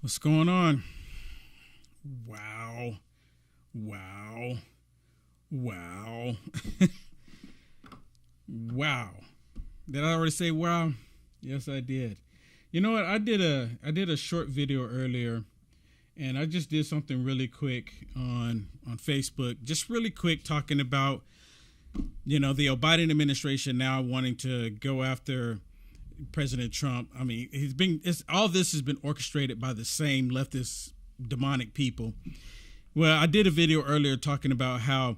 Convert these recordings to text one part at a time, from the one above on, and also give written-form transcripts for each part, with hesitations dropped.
What's going on? Wow. Wow. Wow. Wow. Did I already say wow? Yes, I did. You know what? I did a short video earlier, and I just did something really quick on Facebook. Just really quick, talking about the Biden administration now wanting to go after President Trump. I mean, all this has been orchestrated by the same leftist demonic people. Well, I did a video earlier talking about how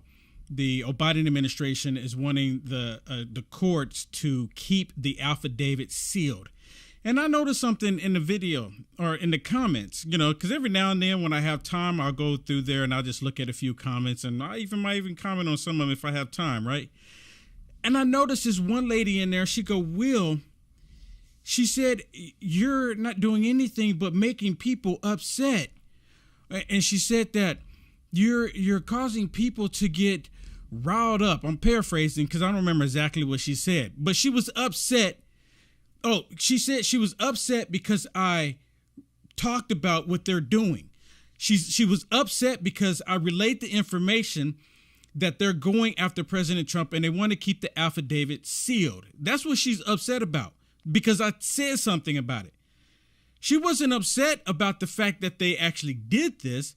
the Biden administration is wanting the courts to keep the affidavit sealed. And I noticed something in the video or in the comments, because every now and then when I have time, I'll go through there and I'll just look at a few comments, and I might even comment on some of them if I have time, right? And I noticed this one lady in there. She go, Will, she said, you're not doing anything but making people upset. And she said that you're causing people to get riled up. I'm paraphrasing because I don't remember exactly what she said, but she was upset. Oh, she said she was upset because I talked about what they're doing. She was upset because I relayed the information that they're going after President Trump and they want to keep the affidavit sealed. That's what she's upset about, because I said something about it. She wasn't upset about the fact that they actually did this.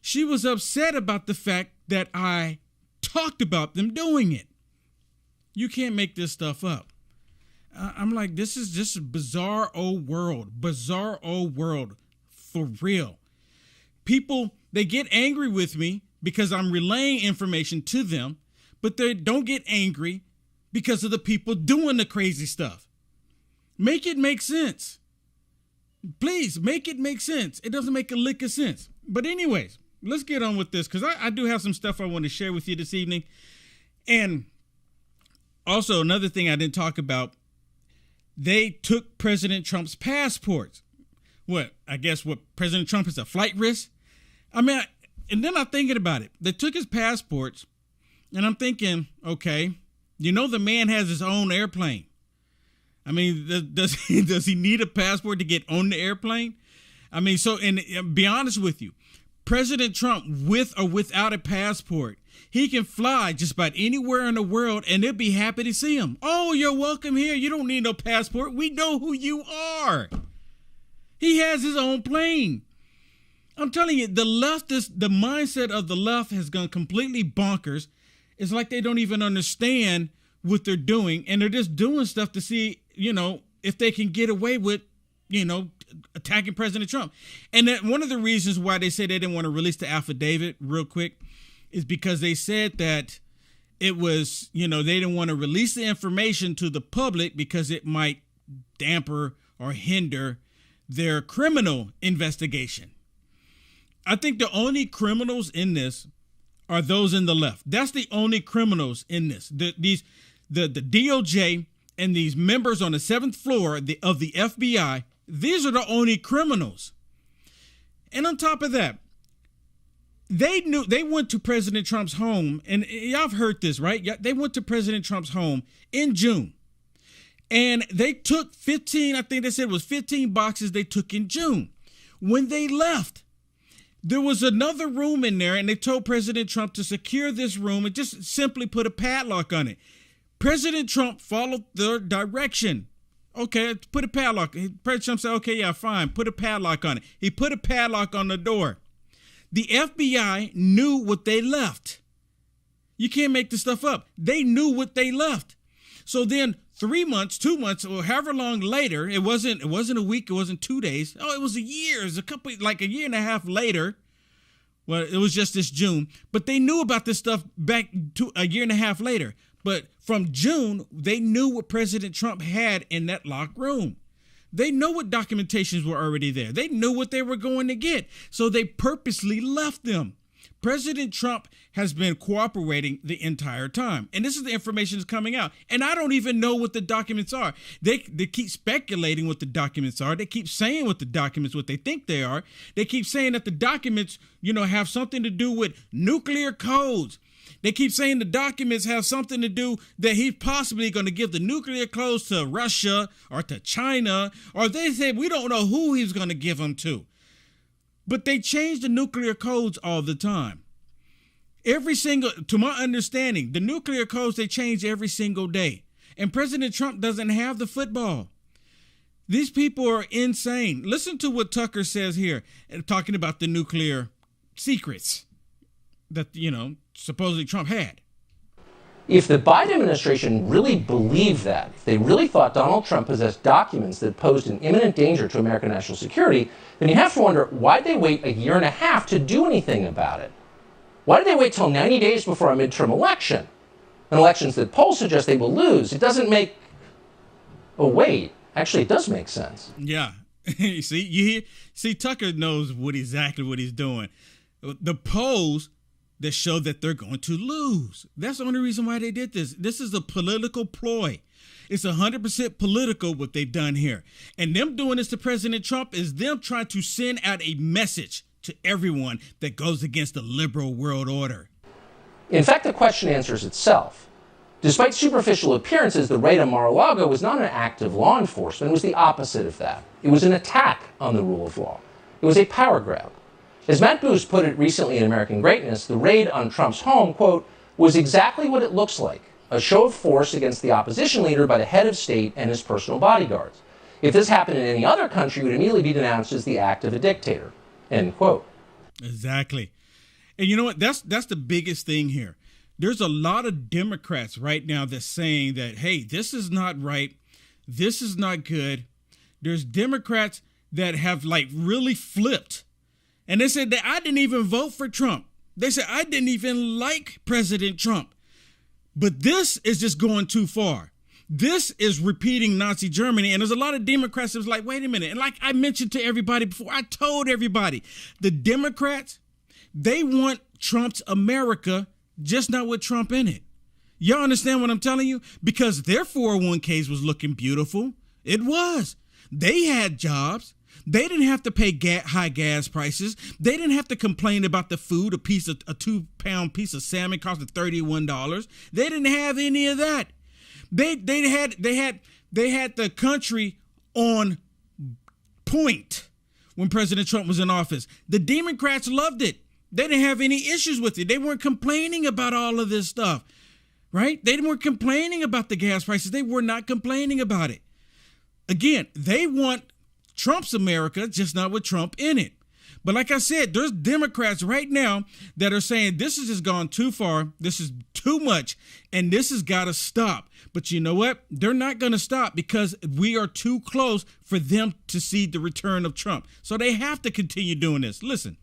She was upset about the fact that I talked about them doing it. You can't make this stuff up. I'm like, this is just a bizarre old world for real. People, they get angry with me because I'm relaying information to them, but they don't get angry because of the people doing the crazy stuff. Make it make sense. Please make it make sense. It doesn't make a lick of sense. But anyways, let's get on with this, because I do have some stuff I want to share with you this evening. And also another thing I didn't talk about, they took President Trump's passports. I guess President Trump is a flight risk? And then I'm thinking about it. They took his passports, and I'm thinking, okay, the man has his own airplane. I mean, does he need a passport to get on the airplane? And be honest with you, President Trump, with or without a passport, he can fly just about anywhere in the world and they'll be happy to see him. Oh, you're welcome here. You don't need no passport. We know who you are. He has his own plane. I'm telling you, the mindset of the left has gone completely bonkers. It's like they don't even understand what they're doing, and they're just doing stuff to see, if they can get away with, attacking President Trump. And that one of the reasons why they say they didn't want to release the affidavit real quick is because they said that it was, they didn't want to release the information to the public because it might damper or hinder their criminal investigation. I think the only criminals in this are those in the left. That's the only criminals in this. The DOJ and these members on the 7th floor of the FBI, these are the only criminals. And on top of that, they went to President Trump's home, and y'all have heard this, right? They went to President Trump's home in June, and they took 15, I think they said it was 15 boxes they took in June. When they left, there was another room in there, and they told President Trump to secure this room and just simply put a padlock on it. President Trump followed their direction. Okay, put a padlock. President Trump said, okay, yeah, fine, put a padlock on it. He put a padlock on the door. The FBI knew what they left. You can't make this stuff up. They knew what they left. So then 3 months, 2 months, or however long later, it wasn't a week, it wasn't 2 days. Oh, it was a year. It was like a year and a half later. Well, it was just this June, but they knew about this stuff back to a year and a half later. But from June, they knew what President Trump had in that locked room. They know what documentations were already there. They knew what they were going to get. So they purposely left them. President Trump has been cooperating the entire time. And this is the information that's coming out. And I don't even know what the documents are. They keep speculating what the documents are. They keep saying what they think they are. They keep saying that the documents, have something to do with nuclear codes. They keep saying the documents have something to do that he's possibly going to give the nuclear codes to Russia or to China, or they say we don't know who he's going to give them to. But they change the nuclear codes all the time. To my understanding, the nuclear codes, they change every single day. And President Trump doesn't have the football. These people are insane. Listen to what Tucker says here, talking about the nuclear secrets that, supposedly Trump had. If the Biden administration really believed that, if they really thought Donald Trump possessed documents that posed an imminent danger to American national security, then you have to wonder, why'd they wait a year and a half to do anything about it? Why did they wait till 90 days before a midterm election? An elections that polls suggest they will lose. It doesn't make... Oh, wait. Actually, it does make sense. Yeah. See, Tucker knows exactly what he's doing. The polls that show that they're going to lose. That's the only reason why they did this. This is a political ploy. It's 100% political what they've done here. And them doing this to President Trump is them trying to send out a message to everyone that goes against the liberal world order. In fact, the question answers itself. Despite superficial appearances, the raid on Mar-a-Lago was not an act of law enforcement. It was the opposite of that. It was an attack on the rule of law. It was a power grab. As Matt Booth put it recently in American Greatness, the raid on Trump's home, quote, was exactly what it looks like, a show of force against the opposition leader by the head of state and his personal bodyguards. If this happened in any other country, it would immediately be denounced as the act of a dictator, end quote. Exactly. And you know what? That's the biggest thing here. There's a lot of Democrats right now that's saying that, hey, this is not right. This is not good. There's Democrats that have really flipped. And they said that I didn't even vote for Trump. They said I didn't even like President Trump. But this is just going too far. This is repeating Nazi Germany. And there's a lot of Democrats that's like, wait a minute. And like I mentioned to everybody before, I told everybody, the Democrats, they want Trump's America, just not with Trump in it. Y'all understand what I'm telling you? Because their 401ks was looking beautiful. It was. They had jobs. They didn't have to pay high gas prices. They didn't have to complain about the food. A 2-pound piece of salmon costing $31. They didn't have any of that. They had the country on point when President Trump was in office. The Democrats loved it. They didn't have any issues with it. They weren't complaining about all of this stuff, right? They weren't complaining about the gas prices. They were not complaining about it. Again, they want Trump's America, just not with Trump in it. But like I said, there's Democrats right now that are saying this has just gone too far. This is too much. And this has got to stop. But you know what? They're not going to stop because we are too close for them to see the return of Trump. So they have to continue doing this. Listen.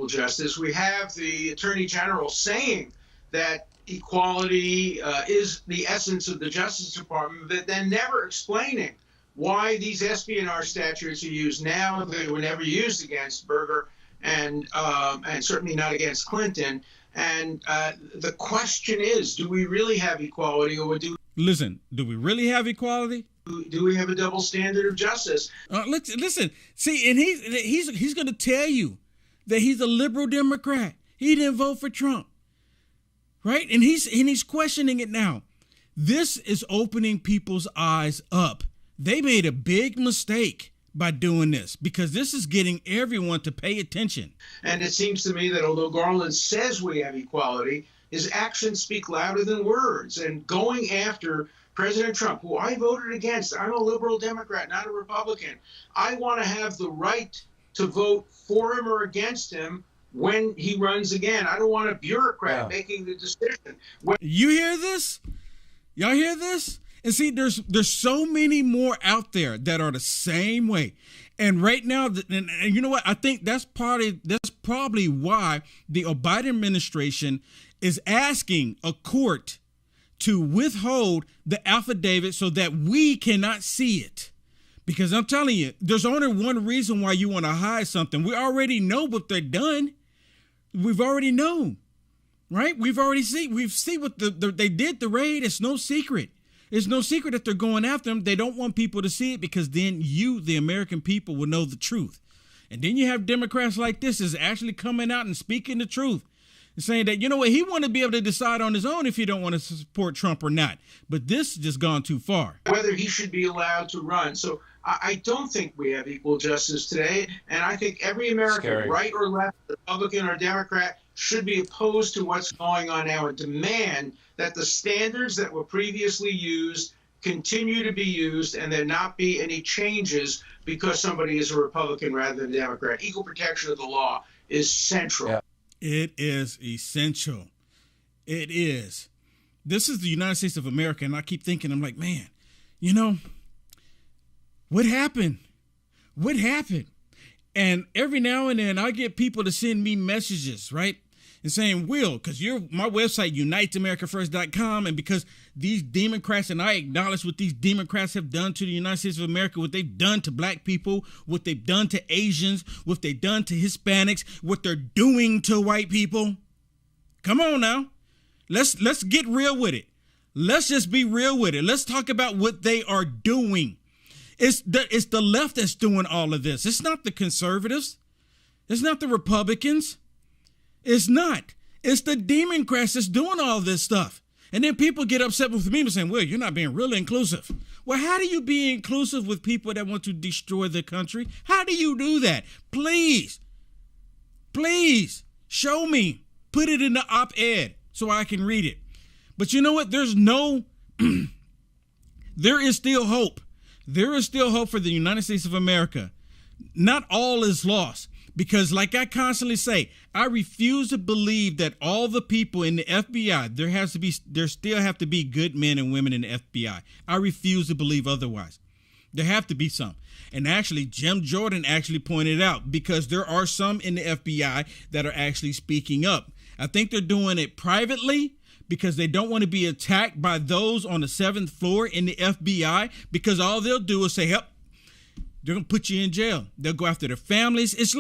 Justice, we have the Attorney General saying that equality is the essence of the Justice Department, but then never explaining why these espionage statutes are used now. They were never used against Berger and certainly not against Clinton. And the question is, do we really have equality, or do we really have equality? Do we have a double standard of justice? Listen, see, and he's going to tell you that he's a liberal Democrat. He didn't vote for Trump, right? And he's questioning it now. This is opening people's eyes up. They made a big mistake by doing this because this is getting everyone to pay attention. And it seems to me that although Garland says we have equality, his actions speak louder than words. And going after President Trump, who I voted against, I'm a liberal Democrat, not a Republican. I want to have the right to vote for him or against him when he runs again. I don't want a bureaucrat making the decision. You hear this? Y'all hear this? And see, there's so many more out there that are the same way. And right now, and you know what? I think that's probably why the Biden administration is asking a court to withhold the affidavit so that we cannot see it. Because I'm telling you, there's only one reason why you want to hide something. We already know what they've done. We've already known, right? We've seen what they did, the raid. It's no secret. It's no secret that they're going after them. They don't want people to see it because then you, the American people, will know the truth. And then you have Democrats like this is actually coming out and speaking the truth. saying that, you know what, he want to be able to decide on his own if he don't want to support Trump or not. But this has just gone too far. Whether he should be allowed to run. So I don't think we have equal justice today. And I think every American, right or left, Republican or Democrat, should be opposed to what's going on now and demand that the standards that were previously used continue to be used and there not be any changes because somebody is a Republican rather than a Democrat. Equal protection of the law is central. Yeah. It is essential. It is. This is the United States of America, and I keep thinking, I'm like, man, you know, what happened? What happened? And every now and then I get people to send me messages, right? And saying, Will, because my website, uniteamericafirst.com, and because these Democrats, and I acknowledge what these Democrats have done to the United States of America, what they've done to black people, what they've done to Asians, what they've done to Hispanics, what they're doing to white people. Come on now. Let's get real with it. Let's just be real with it. Let's talk about what they are doing. It's the left that's doing all of this. It's not the conservatives. It's not the Republicans. It's not. It's the Democrats that's doing all this stuff. And then people get upset with me and saying, well, you're not being really inclusive. Well, how do you be inclusive with people that want to destroy the country? How do you do that? Please show me. Put it in the op-ed so I can read it. But you know what? There is still hope. There is still hope for the United States of America. Not all is lost. Because like I constantly say, I refuse to believe that all the people in the FBI, there still have to be good men and women in the FBI. I refuse to believe otherwise. There have to be some. And actually, Jim Jordan actually pointed out, because there are some in the FBI that are actually speaking up. I think they're doing it privately because they don't want to be attacked by those on the 7th floor in the FBI, because all they'll do is say, "Help. They're going to put you in jail." They'll go after their families. It's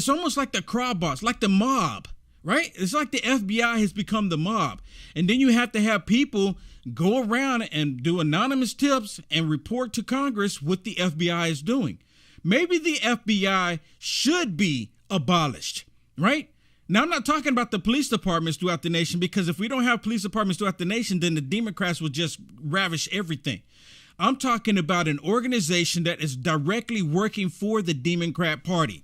almost like the crowd boss, like the mob, right? It's like the FBI has become the mob. And then you have to have people go around and do anonymous tips and report to Congress what the FBI is doing. Maybe the FBI should be abolished, right? Now, I'm not talking about the police departments throughout the nation, because if we don't have police departments throughout the nation, then the Democrats will just ravish everything. I'm talking about an organization that is directly working for the Democrat Party.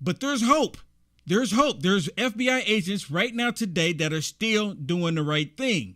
But there's hope. There's hope. There's FBI agents right now today that are still doing the right thing.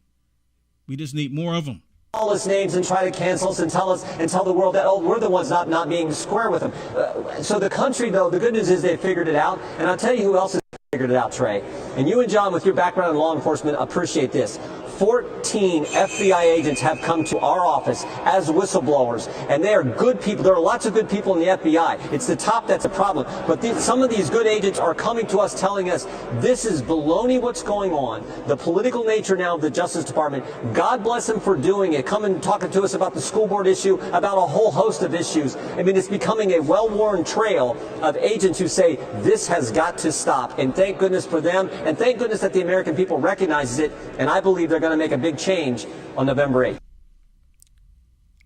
We just need more of them. Call us names and try to cancel us and tell the world that, oh, we're the ones not being square with them. So the country, though, the good news is they figured it out. And I'll tell you who else has figured it out, Trey. And you and John, with your background in law enforcement, appreciate this. 14 FBI agents have come to our office as whistleblowers, and they are good people. There are lots of good people in the FBI. It's the top that's a problem. But some of these good agents are coming to us telling us this is baloney what's going on. The political nature now of the Justice Department, God bless them for doing it. Coming talking to us about the school board issue, about a whole host of issues. I mean, it's becoming a well-worn trail of agents who say this has got to stop. And thank goodness for them, and thank goodness that the American people recognizes it, and I believe they're going to make a big change on November 8th.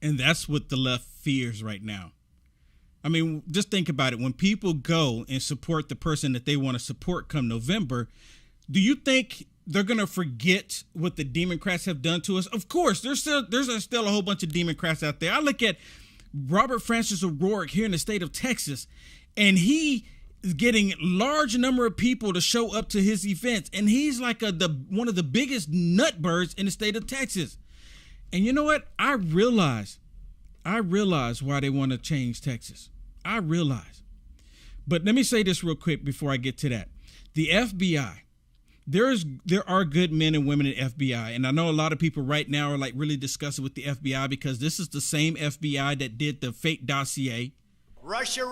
And that's what the left fears right now. I mean, just think about it. When people go and support the person that they want to support come November, do you think they're going to forget what the Democrats have done to us? Of course, there's still a whole bunch of Democrats out there. I look at Robert Francis O'Rourke here in the state of Texas, and he is getting large number of people to show up to his events, and he's like one of the biggest nutbirds in the state of Texas. And you know what? I realize why they want to change Texas. I realize. But let me say this real quick before I get to that. The FBI, there are good men and women in FBI, and I know a lot of people right now are like really disgusted with the FBI because this is the same FBI that did the fake dossier. Russia.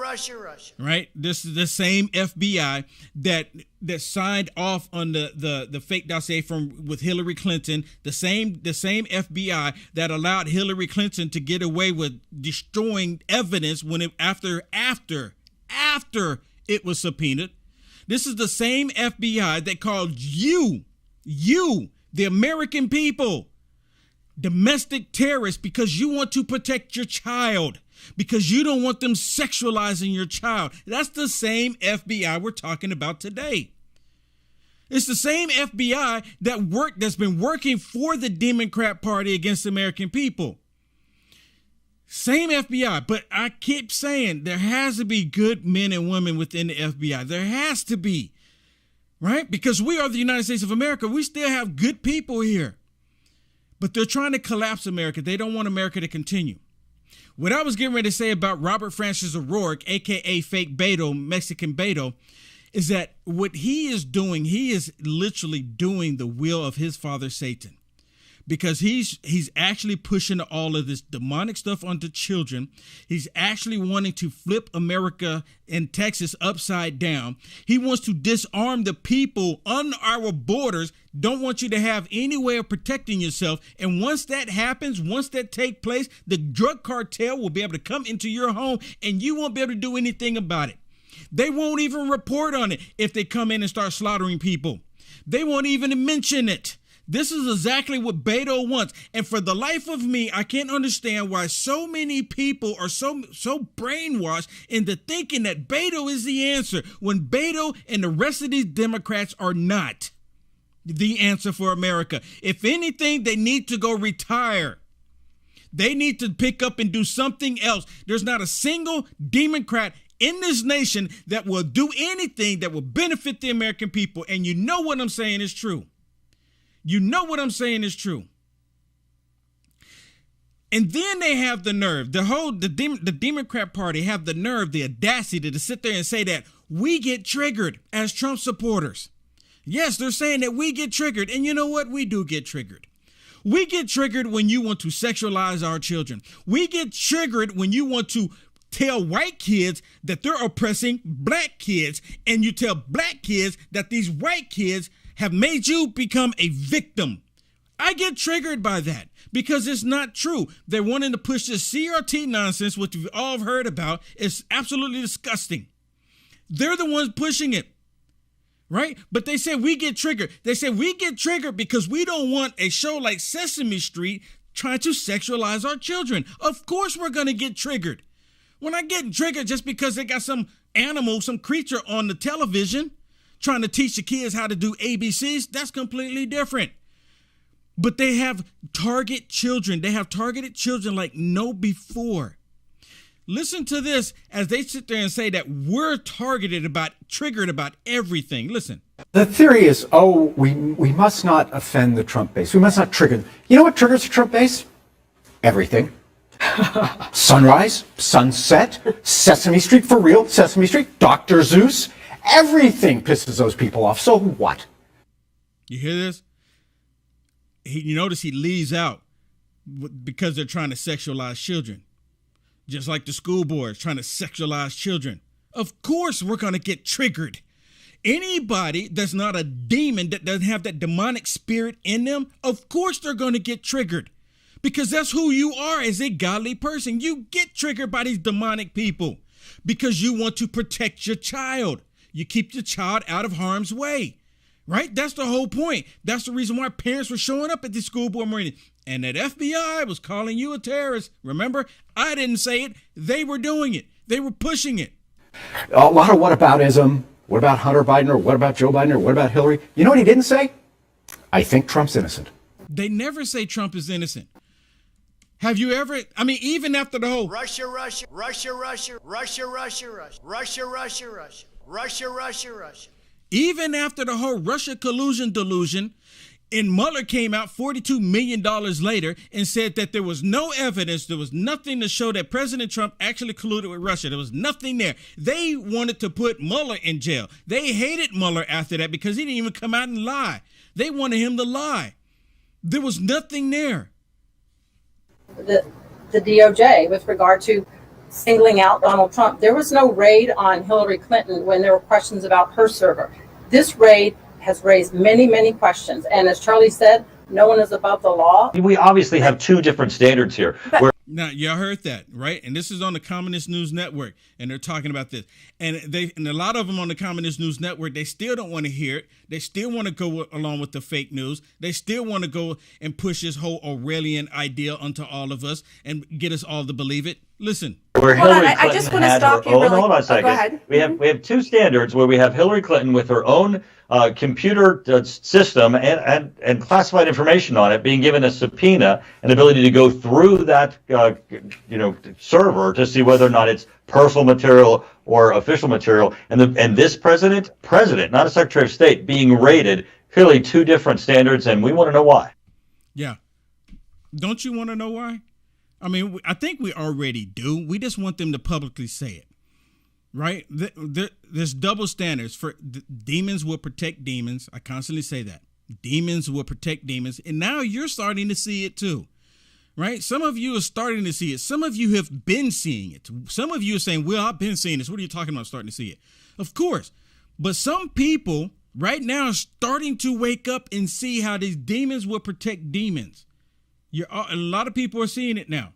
Right? This is the same FBI that signed off on the fake dossier with Hillary Clinton. The same FBI that allowed Hillary Clinton to get away with destroying evidence after it was subpoenaed. This is the same FBI that called you, the American people, domestic terrorists because you want to protect your child, because you don't want them sexualizing your child. That's the same FBI we're talking about today. It's the same FBI that's been working for the Democrat Party against the American people. Same FBI, but I keep saying there has to be good men and women within the FBI. There has to be, right? Because we are the United States of America. We still have good people here. But they're trying to collapse America. They don't want America to continue. What I was getting ready to say about Robert Francis O'Rourke, a.k.a. fake Beto, Mexican Beto, is that what he is doing, he is literally doing the will of his father, Satan. Because he's actually pushing all of this demonic stuff onto children. He's actually wanting to flip America and Texas upside down. He wants to disarm the people on our borders. Don't want you to have any way of protecting yourself. And once that happens, once that takes place, the drug cartel will be able to come into your home and you won't be able to do anything about it. They won't even report on it if they come in and start slaughtering people. They won't even mention it. This is exactly what Beto wants. And for the life of me, I can't understand why so many people are so brainwashed into thinking that Beto is the answer when Beto and the rest of these Democrats are not the answer for America. If anything, they need to go retire. They need to pick up and do something else. There's not a single Democrat in this nation that will do anything that will benefit the American people. And you know what I'm saying is true. You know what I'm saying is true. And then they have the nerve, the Democrat Party have the nerve, the audacity to sit there and say that we get triggered as Trump supporters. Yes, they're saying that we get triggered. And you know what? We do get triggered. We get triggered when you want to sexualize our children. We get triggered when you want to tell white kids that they're oppressing black kids. And you tell black kids that these white kids have made you become a victim. I get triggered by that because it's not true. They're wanting to push this CRT nonsense, which we've all heard about. It's absolutely disgusting. They're the ones pushing it, right? But they say we get triggered. They say we get triggered because we don't want a show like Sesame Street trying to sexualize our children. Of course we're going to get triggered. We're not getting triggered just because they got some animal, some creature on the television trying to teach the kids how to do ABCs. That's completely different. But they have target children. They have targeted children like no before. Listen to this as they sit there and say that we're triggered about everything. Listen. The theory is, we must not offend the Trump base. We must not trigger. You know what triggers the Trump base? Everything. Sunrise, sunset, Sesame Street for real, Sesame Street, Dr. Zeus. Everything pisses those people off. So what? You hear this? You notice he leaves out because they're trying to sexualize children. Just like the school board is trying to sexualize children. Of course we're going to get triggered. Anybody that's not a demon, that doesn't have that demonic spirit in them, of course they're going to get triggered. Because that's who you are as a godly person. You get triggered by these demonic people because you want to protect your child. You keep your child out of harm's way, right? That's the whole point. That's the reason why parents were showing up at the school board meeting. And that FBI was calling you a terrorist. Remember, I didn't say it. They were doing it. They were pushing it. A lot of whataboutism. What about Hunter Biden, or what about Joe Biden, or what about Hillary? You know what he didn't say? I think Trump's innocent. They never say Trump is innocent. Have you ever, even after the whole Russia, even after the whole Russia collusion delusion, and Mueller came out $42 million later and said that there was no evidence, there was nothing to show that President Trump actually colluded with Russia. There was nothing there. They wanted to put Mueller in jail. They hated Mueller after that because he didn't even come out and lie. They wanted him to lie. There was nothing there. The DOJ with regard to singling out Donald Trump. There was no raid on Hillary Clinton when there were questions about her server. This raid has raised many, many questions. And as Charlie said, no one is above the law. We obviously have two different standards here. Now, y'all heard that, right? And this is on the Communist News Network, and they're talking about this. And a lot of them on the Communist News Network, they still don't want to hear it. They still want to go along with the fake news. They still want to go and push this whole Orwellian idea onto all of us and get us all to believe it. Listen. where Hold on, Hillary I Clinton just want to had stop her you own. really. Hold on a Oh, second. go ahead. We have two standards where we have Hillary Clinton with her own computer system and classified information on it being given a subpoena, and ability to go through that server to see whether or not it's personal material or official material, and this president, not a Secretary of State, being rated. Clearly two different standards, and we want to know why. Yeah. Don't you want to know why? I mean, I think we already do. We just want them to publicly say it, right? There's double standards. For demons will protect demons. I constantly say that. Demons will protect demons. And now you're starting to see it too, right? Some of you are starting to see it. Some of you have been seeing it. Some of you are saying, well, I've been seeing this. What are you talking about starting to see it? Of course. But some people right now are starting to wake up and see how these demons will protect demons. A lot of people are seeing it now.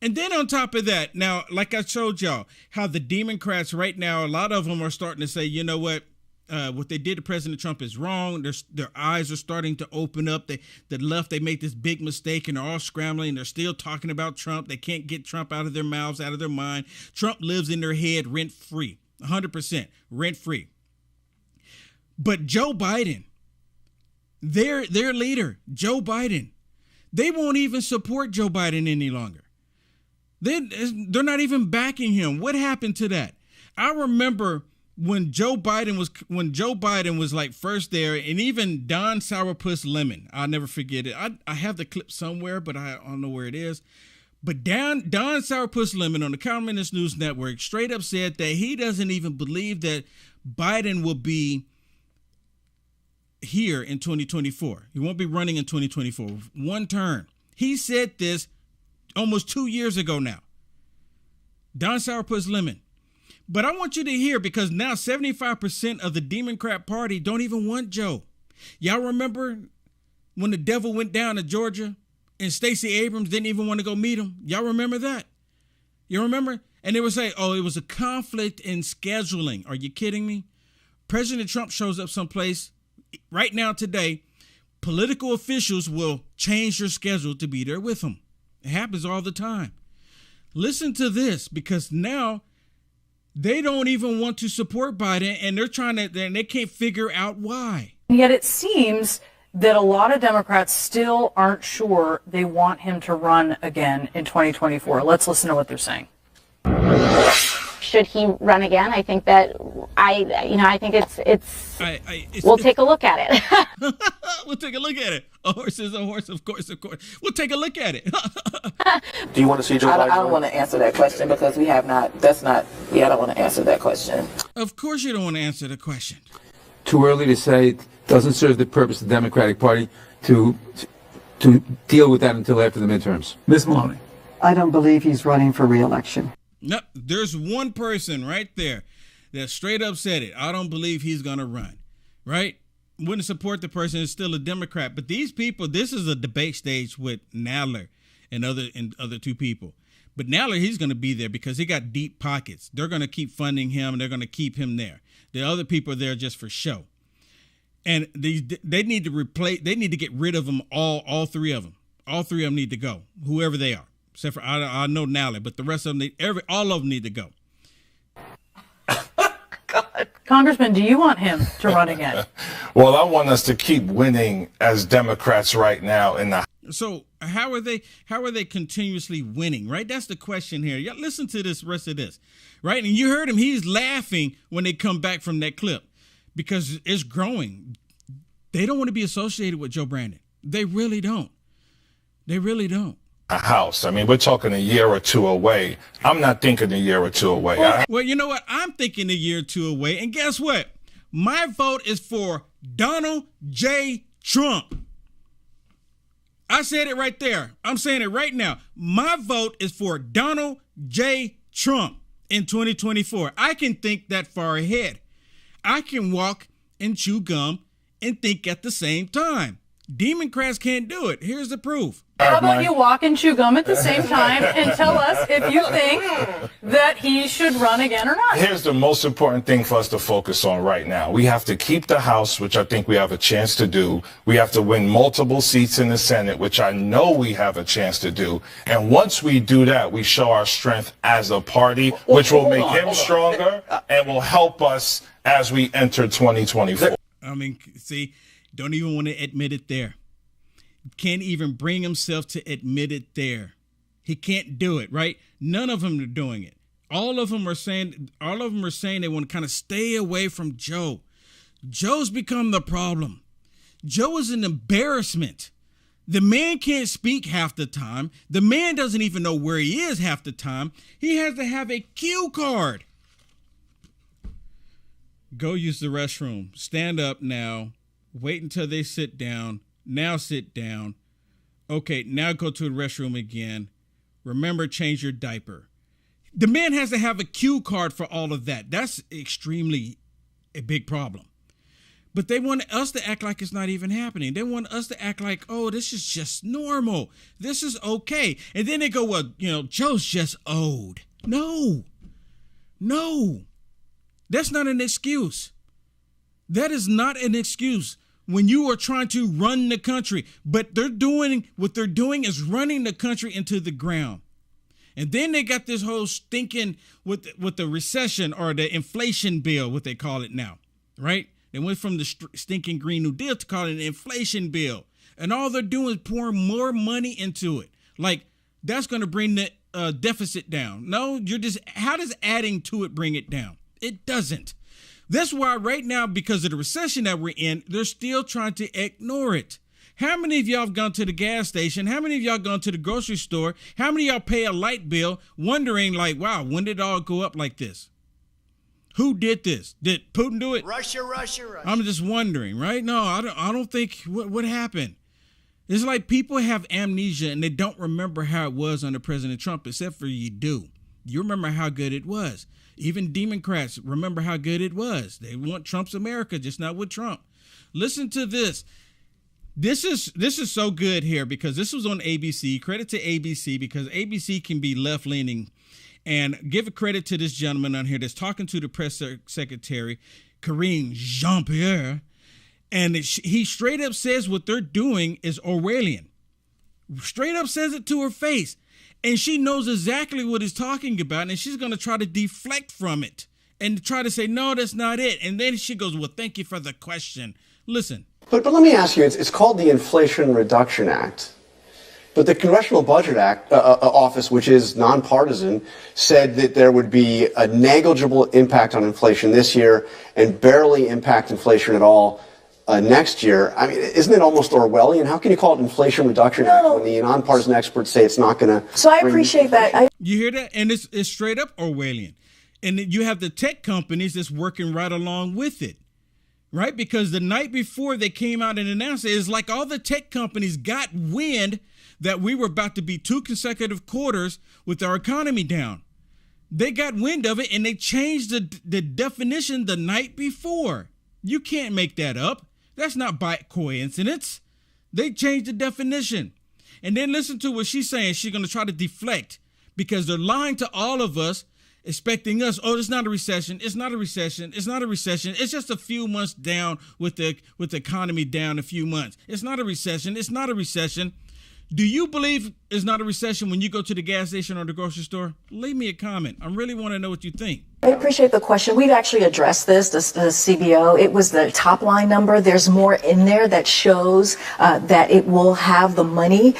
And then on top of that, now, like I showed y'all, how the Democrats right now, a lot of them are starting to say, you know what they did to President Trump is wrong. Their eyes are starting to open up. The left, they made this big mistake and they're all scrambling. They're still talking about Trump. They can't get Trump out of their mouths, out of their mind. Trump lives in their head rent free, 100% rent free. But Joe Biden, their leader, Joe Biden, they won't even support Joe Biden any longer. They're not even backing him. What happened to that? I remember when Joe Biden was like first there, and even Don Sourpuss Lemon, I'll never forget it. I have the clip somewhere, but I don't know where it is. But Don Sourpuss Lemon on the Communist News Network straight up said that he doesn't even believe that Biden will be here in 2024. He won't be running in 2024. One term. He said this almost 2 years ago now. Don Sourpuss Lemon. But I want you to hear, because now 75% of the Democrat Party don't even want Joe. Y'all remember when the devil went down to Georgia and Stacey Abrams didn't even want to go meet him? Y'all remember that? You remember? And they would say, oh, it was a conflict in scheduling. Are you kidding me? President Trump shows up someplace right now today, political officials will change your schedule to be there with them. It happens all the time. Listen to this, because now they don't even want to support Biden, and they can't figure out why. And yet it seems that a lot of Democrats still aren't sure they want him to run again in 2024. Let's listen to what they're saying. Should he run again? I think that I think we'll take a look at it. We'll take a look at it. A horse is a horse, of course. We'll take a look at it. Do you want to see Joe Biden? I don't want to answer that question because we have not. I don't want to answer that question. Of course you don't want to answer the question. Too early to say. It doesn't serve the purpose of the Democratic Party to deal with that until after the midterms. Ms. Maloney. I don't believe he's running for re-election. No, there's one person right there that straight up said it. I don't believe he's going to run, right? Wouldn't support the person, is still a Democrat. But these people, this is a debate stage with Nadler and other two people. But Nadler, he's going to be there because he got deep pockets. They're going to keep funding him, and they're going to keep him there. The other people are there just for show. And they need to get rid of them, all three of them. All three of them need to go, whoever they are. Except for I know Nadler, but the rest of them, all of them need to go. God. Congressman, do you want him to run again? Well, I want us to keep winning as Democrats right now in the. So how are they continuously winning, right? That's the question here. Y'all listen to this rest of this, right? And you heard him. He's laughing when they come back from that clip because it's growing. They don't want to be associated with Joe Brandon. They really don't. They really don't. House. I mean, we're talking a year or two away. I'm not thinking a year or two away. Well, you know what? I'm thinking a year or two away. And guess what? My vote is for Donald J. Trump. I said it right there. I'm saying it right now. My vote is for Donald J. Trump in 2024. I can think that far ahead. I can walk and chew gum and think at the same time. Democrats can't do it. Here's the proof. How about you walk and chew gum at the same time and tell us if you think that he should run again or not? Here's the most important thing for us to focus on right now. We have to keep the House, which I think we have a chance to do. We have to win multiple seats in the Senate, which I know we have a chance to do. And once we do that, we show our strength as a party, which will make him stronger and will help us as we enter 2024. I mean, see, don't even want to admit it there. Can't even bring himself to admit it there. He can't do it, right? None of them are doing it. All of them are saying they want to kind of stay away from Joe. Joe's become the problem. Joe is an embarrassment. The man can't speak half the time. The man doesn't even know where he is half the time. He has to have a cue card. Go use the restroom. Stand up now. Wait until they sit down. Now sit down. Okay, now go to the restroom again. Remember, change your diaper. The man has to have a cue card for all of that. That's extremely a big problem. But they want us to act like it's not even happening. They want us to act like, oh, this is just normal. This is okay. And then they go, well, Joe's just old. No. That's not an excuse. That is not an excuse. When you are trying to run the country, but what they're doing is running the country into the ground. And then they got this whole stinking with the recession or the inflation bill, what they call it now, right? They went from the stinking Green New Deal to call it an inflation bill. And all they're doing is pouring more money into it. Like, that's going to bring the deficit down. No, how does adding to it bring it down? It doesn't. That's why right now, because of the recession that we're in, they're still trying to ignore it. How many of y'all have gone to the gas station? How many of y'all gone to the grocery store? How many of y'all pay a light bill wondering like, wow, when did it all go up like this? Who did this? Did Putin do it? Russia. I'm just wondering, right? No, I don't think what happened. It's like people have amnesia and they don't remember how it was under President Trump, except for you do. You remember how good it was. Even Democrats remember how good it was. They want Trump's America, just not with Trump. Listen to this. This is so good here because this was on ABC. Credit to ABC because ABC can be left-leaning. And give a credit to this gentleman on here that's talking to the press secretary, Karine Jean-Pierre. And he straight up says what they're doing is Orwellian. Straight up says it to her face. And she knows exactly what he's talking about. And she's going to try to deflect from it and try to say, no, that's not it. And then she goes, well, thank you for the question. Listen. But let me ask you, it's called the Inflation Reduction Act. But the Congressional Budget Office, which is nonpartisan, said that there would be a negligible impact on inflation this year and barely impact inflation at all next year. I mean, isn't it almost Orwellian? How can you call it Inflation Reduction Act when the nonpartisan experts say it's not going to? So I appreciate that. You hear that? And it's straight up Orwellian. And you have the tech companies that's working right along with it. Right? Because the night before they came out and announced it, it's like all the tech companies got wind that we were about to be 2 consecutive quarters with our economy down. They got wind of it and they changed the definition the night before. You can't make that up. That's not by coincidence. They changed the definition. And then listen to what she's saying. She's going to try to deflect because they're lying to all of us, expecting us, oh, it's not a recession. It's not a recession. It's not a recession. It's just a few months down with the economy down a few months. It's not a recession. It's not a recession. Do you believe it's not a recession when you go to the gas station or the grocery store? Leave me a comment. I really want to know what you think. I appreciate the question. We've actually addressed the CBO. It was the top line number. There's more in there that shows that it will have the money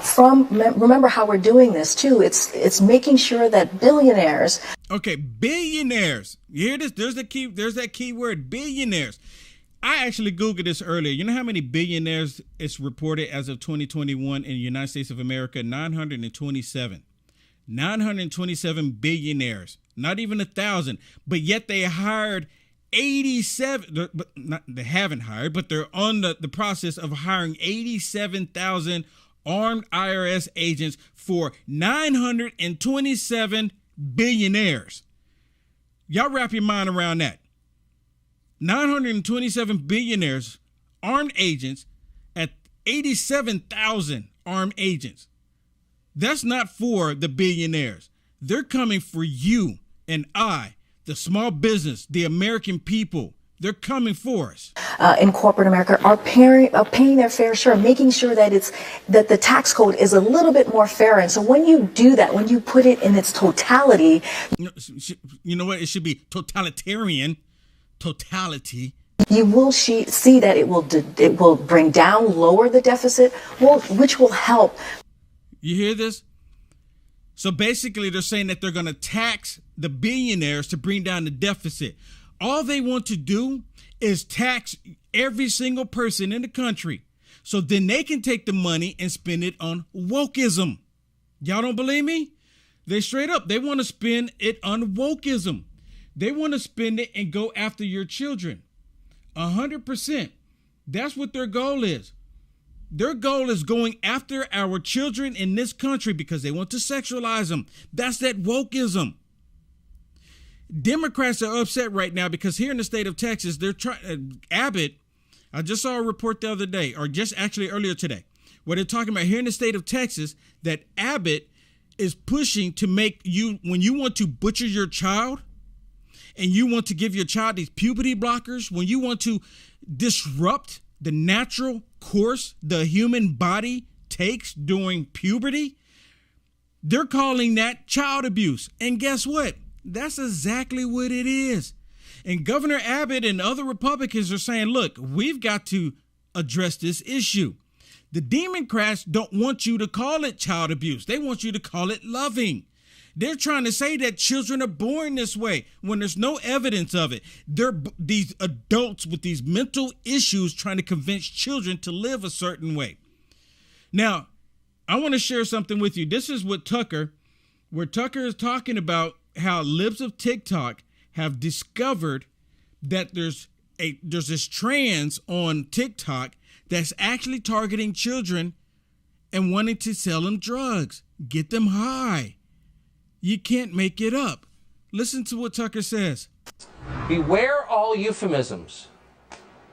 remember how we're doing this too. It's making sure that billionaires. Okay, billionaires. You hear this? There's that key word, billionaires. I actually Googled this earlier. You know how many billionaires it's reported as of 2021 in the United States of America? 927. 927 billionaires. Not even 1,000. But yet they hired 87. They haven't hired, but they're on the process of hiring 87,000 armed IRS agents for 927 billionaires. Y'all wrap your mind around that. 927 billionaires, armed agents at 87,000 armed agents. That's not for the billionaires. They're coming for you and I, the small business, the American people. They're coming for us. In corporate America are paying their fair share, making sure that that the tax code is a little bit more fair. And so when you do that, when you put it in its totality, you know what? It should be totalitarian. Totality. You will see that it will bring down, lower the deficit, which will help. You hear this? So basically, they're saying that they're going to tax the billionaires to bring down the deficit. All they want to do is tax every single person in the country. So then they can take the money and spend it on wokeism. Y'all don't believe me? They straight up, they want to spend it on wokeism. They want to spend it and go after your children. 100%. That's what their goal is. Their goal is going after our children in this country because they want to sexualize them. That's that wokeism. Democrats are upset right now because here in the state of Texas, they're trying. Abbott, I just saw a report the other day, or just actually earlier today, where they're talking about here in the state of Texas that Abbott is pushing to make you, when you want to butcher your child and you want to give your child these puberty blockers, when you want to disrupt the natural course the human body takes during puberty, they're calling that child abuse. And guess what? That's exactly what it is. And Governor Abbott and other Republicans are saying, look, we've got to address this issue. The Democrats don't want you to call it child abuse. They want you to call it loving. They're trying to say that children are born this way when there's no evidence of it. They're these adults with these mental issues trying to convince children to live a certain way. Now, I want to share something with you. This is what Tucker is talking about how libs of TikTok have discovered that there's this trans on TikTok that's actually targeting children and wanting to sell them drugs, get them high. You can't make it up. Listen to what Tucker says. Beware all euphemisms.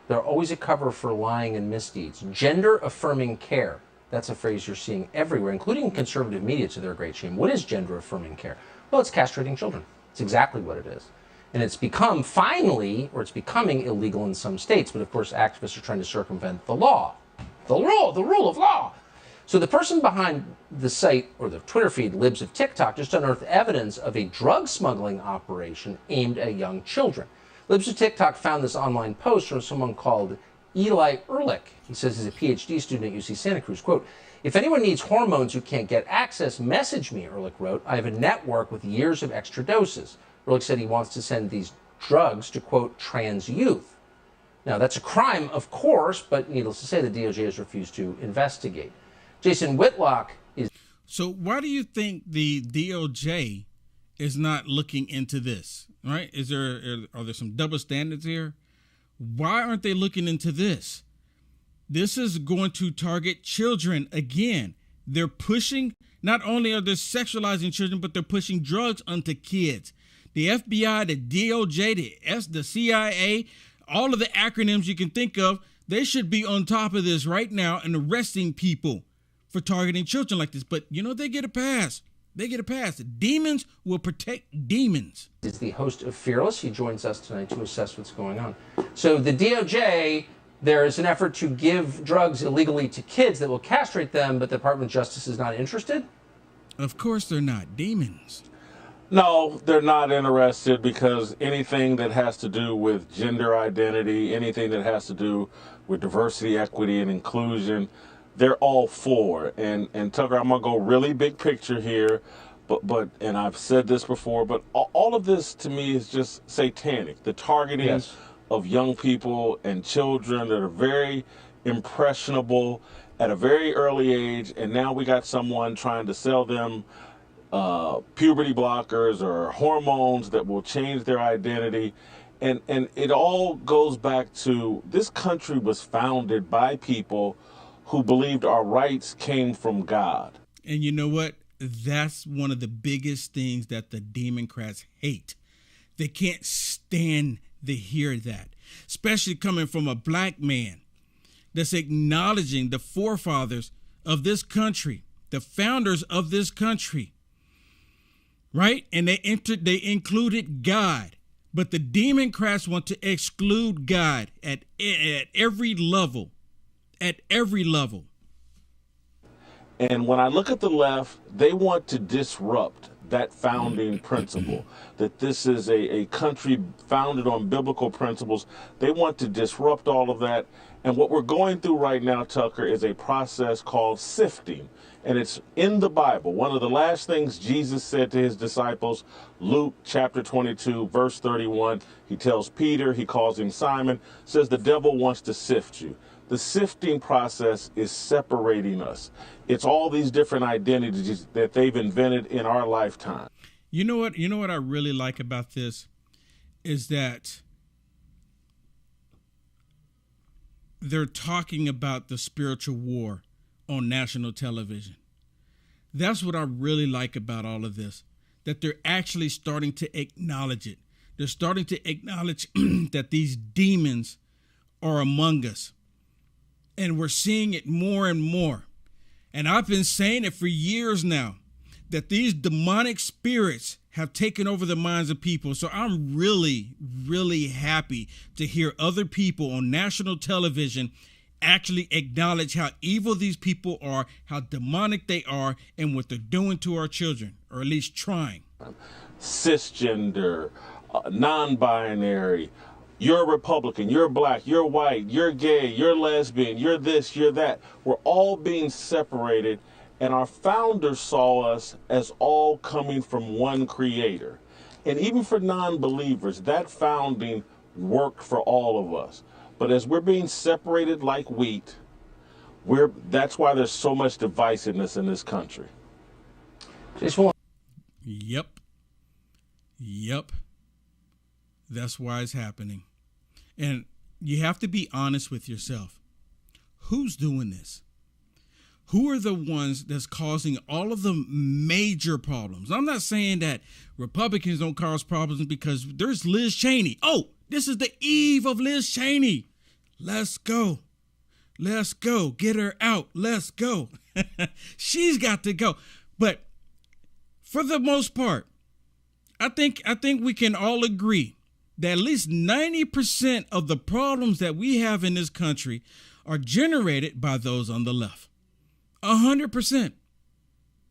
They're always a cover for lying and misdeeds. Gender-affirming care. That's a phrase you're seeing everywhere, including conservative media to their great shame. What is gender-affirming care? Well, it's castrating children. It's exactly what it is. And it's become it's becoming illegal in some states. But of course, activists are trying to circumvent the law. The rule of law. So the person behind the site or the Twitter feed, Libs of TikTok, just unearthed evidence of a drug smuggling operation aimed at young children. Libs of TikTok found this online post from someone called Eli Ehrlich. He says he's a PhD student at UC Santa Cruz. Quote, if anyone needs hormones who can't get access, message me, Ehrlich wrote. I have a network with years of extra doses. Ehrlich said he wants to send these drugs to, quote, trans youth. Now, that's a crime, of course, but needless to say, the DOJ has refused to investigate. Jason Whitlock is... So why do you think the DOJ is not looking into this, right? Are there some double standards here? Why aren't they looking into this? This is going to target children again. They're pushing, not only are they sexualizing children, but they're pushing drugs onto kids. The FBI, the DOJ, the CIA, all of the acronyms you can think of, they should be on top of this right now and arresting people for targeting children like this. But, you know, they get a pass. They get a pass. The demons will protect demons. Is the host of Fearless. He joins us tonight to assess what's going on. So the DOJ... there is an effort to give drugs illegally to kids that will castrate them, but the Department of Justice is not interested? Of course they're not. Demons. No, they're not interested because anything that has to do with gender identity, anything that has to do with diversity, equity, and inclusion, they're all for. And Tucker, I'm going to go really big picture here, but and I've said this before, but all of this to me is just satanic. The targeting... Yes. Of young people and children that are very impressionable at a very early age, and now we got someone trying to sell them puberty blockers or hormones that will change their identity. And it all goes back to this country was founded by people who believed our rights came from God. And you know what? That's one of the biggest things that the Democrats hate. They can't stand to hear that, especially coming from a black man that's acknowledging the forefathers of this country, the founders of this country, right? And they included God. But the Democrats want to exclude God at every level, at every level. And when I look at the left, they want to disrupt that founding principle, that this is a country founded on biblical principles. They want to disrupt all of that. And what we're going through right now, Tucker, is a process called sifting. And it's in the Bible. One of the last things Jesus said to his disciples, Luke chapter 22, verse 31, he tells Peter, he calls him Simon, says the devil wants to sift you. The sifting process is separating us. It's all these different identities that they've invented in our lifetime. You know what I really like about this is that they're talking about the spiritual war on national television. That's what I really like about all of this, that they're actually starting to acknowledge it. They're starting to acknowledge that these demons are among us. And we're seeing it more and more. And I've been saying it for years now, that these demonic spirits have taken over the minds of people. So I'm really, really happy to hear other people on national television actually acknowledge how evil these people are, how demonic they are, and what they're doing to our children, or at least trying. Cisgender, non-binary, you're a Republican, you're black, you're white, you're gay, you're lesbian, you're this, you're that. We're all being separated, and our founders saw us as all coming from one creator. And even for non-believers, that founding worked for all of us. But as we're being separated like wheat, that's why there's so much divisiveness in this country. Yep. That's why it's happening. And you have to be honest with yourself. Who's doing this? Who are the ones that's causing all of the major problems? I'm not saying that Republicans don't cause problems because there's Liz Cheney. Oh, this is the eve of Liz Cheney. Let's go. Let's go. Get her out. Let's go. She's got to go. But for the most part, I think we can all agree that at least 90% of the problems that we have in this country are generated by those on the left. 100%.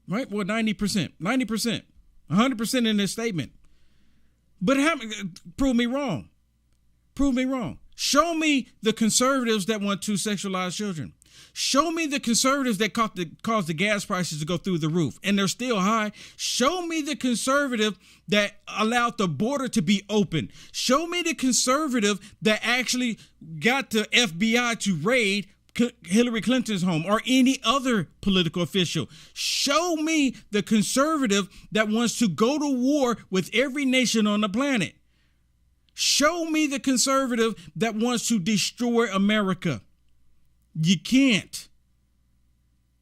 Right? Well, 90%. 90%. 100% in this statement. But prove me wrong. Prove me wrong. Show me the conservatives that want to sexualize children. Show me the conservatives that caused the gas prices to go through the roof, and they're still high. Show me the conservative that allowed the border to be open. Show me the conservative that actually got the FBI to raid Hillary Clinton's home or any other political official. Show me the conservative that wants to go to war with every nation on the planet. Show me the conservative that wants to destroy America. You can't.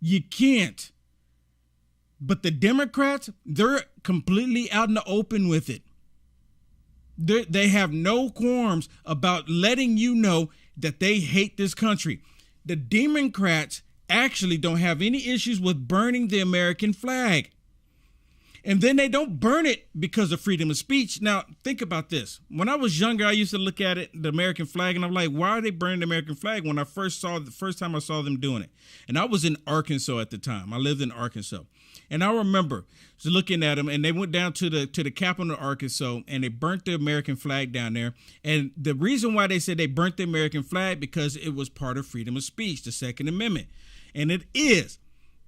You can't. But the Democrats, they're completely out in the open with it. They have no qualms about letting you know that they hate this country. The Democrats actually don't have any issues with burning the American flag. And then they don't burn it because of freedom of speech. Now, think about this. When I was younger, I used to look at it, the American flag, and I'm like, why are they burning the American flag? When I first time I saw them doing it. And I was in Arkansas at the time. I lived in Arkansas. And I remember looking at them, and they went down to the capital of Arkansas, and they burnt the American flag down there. And the reason why they said they burnt the American flag, because it was part of freedom of speech, the Second Amendment. And it is.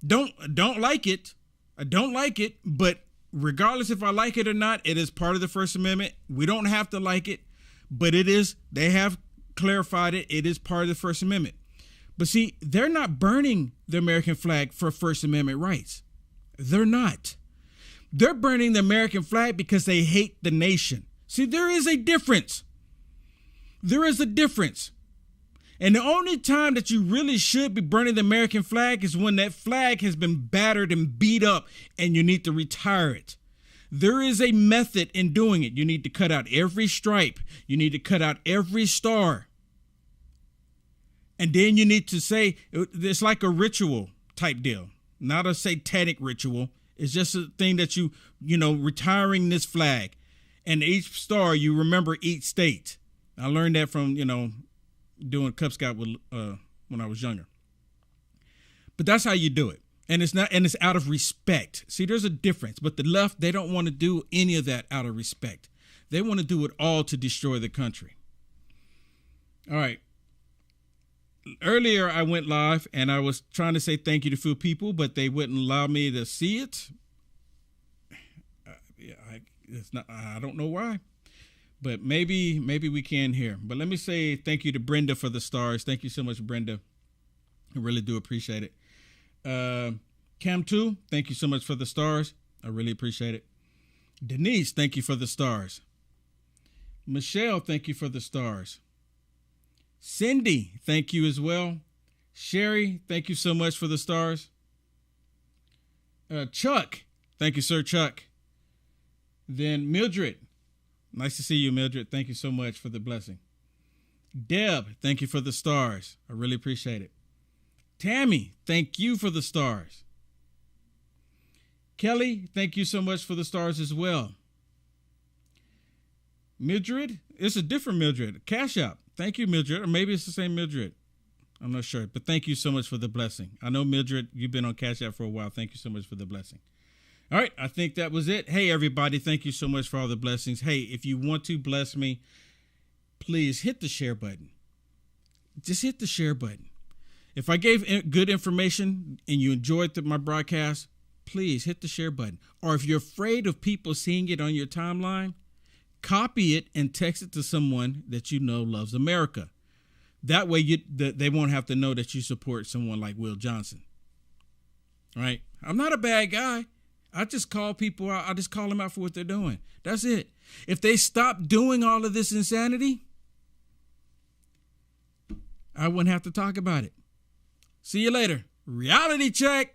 Don't like it. I don't like it, but regardless if I like it or not, it is part of the First Amendment. We don't have to like it, but it is. They have clarified it. It is part of the First Amendment. But see, they're not burning the American flag for First Amendment rights. They're not. They're burning the American flag because they hate the nation. See, there is a difference. There is a difference. And the only time that you really should be burning the American flag is when that flag has been battered and beat up and you need to retire it. There is a method in doing it. You need to cut out every stripe. You need to cut out every star. And then you need to say, it's like a ritual type deal, not a satanic ritual. It's just a thing that retiring this flag. And each star, you remember each state. I learned that from, doing Cub Scout when I was younger. But that's how you do it. And it's out of respect. See, there's a difference. But the left, they don't want to do any of that out of respect. They want to do it all to destroy the country. All right. Earlier, I went live and I was trying to say thank you to a few people, but they wouldn't allow me to see it. I don't know why, but maybe we can here. But let me say thank you to Brenda for the stars. Thank you so much, Brenda. I really do appreciate it. Cam 2, thank you so much for the stars. I really appreciate it. Denise, thank you for the stars. Michelle, thank you for the stars. Cindy, thank you as well. Sherry, thank you so much for the stars. Chuck, thank you, sir, Chuck. Then Mildred, nice to see you, Mildred. Thank you so much for the blessing. Deb, thank you for the stars. I really appreciate it. Tammy, thank you for the stars. Kelly, thank you so much for the stars as well. Mildred, it's a different Mildred. Cash App, thank you, Mildred. Or maybe it's the same Mildred. I'm not sure, but thank you so much for the blessing. I know, Mildred, you've been on Cash App for a while. Thank you so much for the blessing. All right, I think that was it. Hey, everybody, thank you so much for all the blessings. Hey, if you want to bless me, please hit the share button. Just hit the share button. If I gave good information and you enjoyed my broadcast, please hit the share button. Or if you're afraid of people seeing it on your timeline, copy it and text it to someone that you know loves America. That way they won't have to know that you support someone like Will Johnson. All right? I'm not a bad guy. I just call people out. I just call them out for what they're doing. That's it. If they stop doing all of this insanity, I wouldn't have to talk about it. See you later. Reality check.